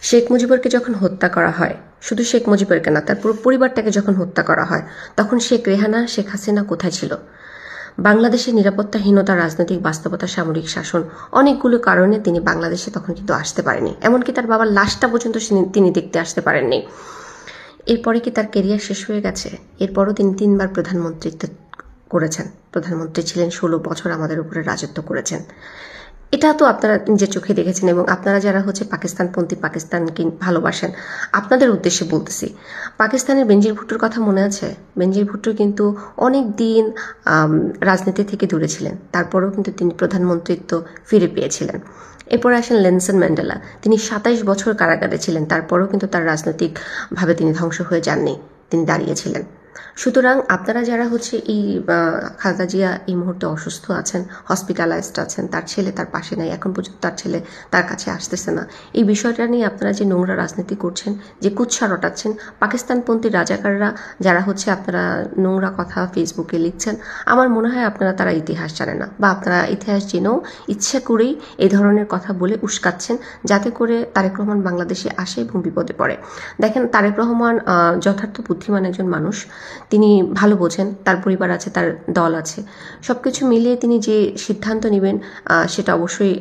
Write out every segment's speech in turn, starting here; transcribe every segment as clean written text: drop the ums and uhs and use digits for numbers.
শেখ মুজিবুরকে যখন হত্যা করা হয়, শুধু শেখ মুজিবুরকে না, তার পুরো পরিবারটাকে যখন হত্যা করা হয়, তখন শেখ রেহানা, শেখ হাসিনা কোথায় ছিল? বাংলাদেশের নিরাপত্তাহীনতা, রাজনৈতিক বাস্তবতা, সামরিক শাসন, অনেকগুলো কারণে তিনি বাংলাদেশে তখন কিন্তু আসতে পারেনি। এমনকি তার বাবার লাশটা পর্যন্ত তিনি দেখতে আসতে পারেননি। এরপরে কি তার কেরিয়ার শেষ হয়ে গেছে? এরপরও তিনি 3বার প্রধানমন্ত্রিত্ব করেছেন, প্রধানমন্ত্রী ছিলেন, 16 বছর আমাদের উপরে রাজত্ব করেছেন। এটা তো আপনারা নিজের চোখে দেখেছেন, এবং আপনারা যারা পাকিস্তানপন্থী, পাকিস্তানকে ভালোবাসেন, আপনাদের উদ্দেশ্যে বলতেছি। পাকিস্তানের বেনজির ভুট্টোর কথা মনে আছে? বেনজির ভুট্টো কিন্তু অনেক দিন রাজনীতি থেকে দূরে ছিলেন, তারপরেও কিন্তু তিনি প্রধানমন্ত্রিত্ব ফিরে পেয়েছিলেন। এরপরে আসেন নেলসন ম্যান্ডেলা, তিনি 27 বছর কারাগারে ছিলেন, তারপরেও কিন্তু তার রাজনৈতিকভাবে তিনি ধ্বংস হয়ে যাননি, তিনি দাঁড়িয়েছিলেন। সুতরাং আপনারা যারা এই খালেদা জিয়া এই মুহূর্তে অসুস্থ আছেন, হসপিটালাইজড আছেন, তার ছেলে তার পাশে নাই, এখন পর্যন্ত তার ছেলে তার কাছে আসতেছে না, এই বিষয়টা নিয়ে আপনারা যে নোংরা রাজনীতি করছেন, যে কুৎসা রটাচ্ছেন, পাকিস্তানপন্থী রাজাকাররা যারা আপনারা নোংরা কথা ফেসবুকে লিখছেন, আমার মনে হয় আপনারা তারা ইতিহাস জানে না, বা আপনারা ইতিহাস জেনেও ইচ্ছা করেই এই ধরনের কথা বলে উস্কাচ্ছেন, যাতে করে তারেক রহমান বাংলাদেশে আসে এবং বিপদে পড়ে। দেখেন, তারেক রহমান যথার্থ বুদ্ধিমান একজন মানুষ, তিনি ভালো বোঝেন, তার পরিবার আছে, তার দল আছে, সব কিছু মিলিয়ে তিনি যে সিদ্ধান্ত নেবেন সেটা অবশ্যই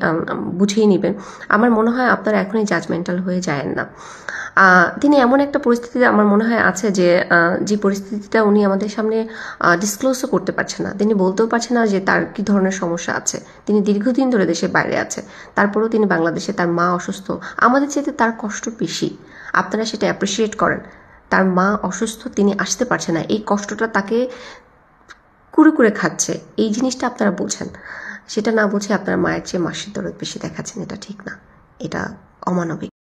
বুঝেই নেবেন। আমার মনে হয় আপনারা এখনই জাজমেন্টাল হয়ে যায়েন না। তিনি এমন একটা পরিস্থিতিতে আমার মনে হয় আছে যে পরিস্থিতিটা উনি আমাদের সামনে ডিসক্লোজও করতে পারছে না, তিনি বলতেও পারছে না যে তার কি ধরনের সমস্যা আছে। তিনি দীর্ঘদিন ধরে দেশের বাইরে আছে, তারপরেও তিনি বাংলাদেশে, তার মা অসুস্থ, আমাদের চাইতে তার কষ্ট বেশি, আপনারা সেটা অ্যাপ্রিসিয়েট করেন। তার মা অসুস্থ, তিনি আসতে পারছে না, এই কষ্টটা তাকে কুরে কুরে খাচ্ছে, এই জিনিসটা আপনারা বোঝেন। সেটা না বুঝে আপনারা মায়ের চেয়ে মাসির দরদ বেশি দেখাচ্ছেন, এটা ঠিক না, এটা অমানবিক।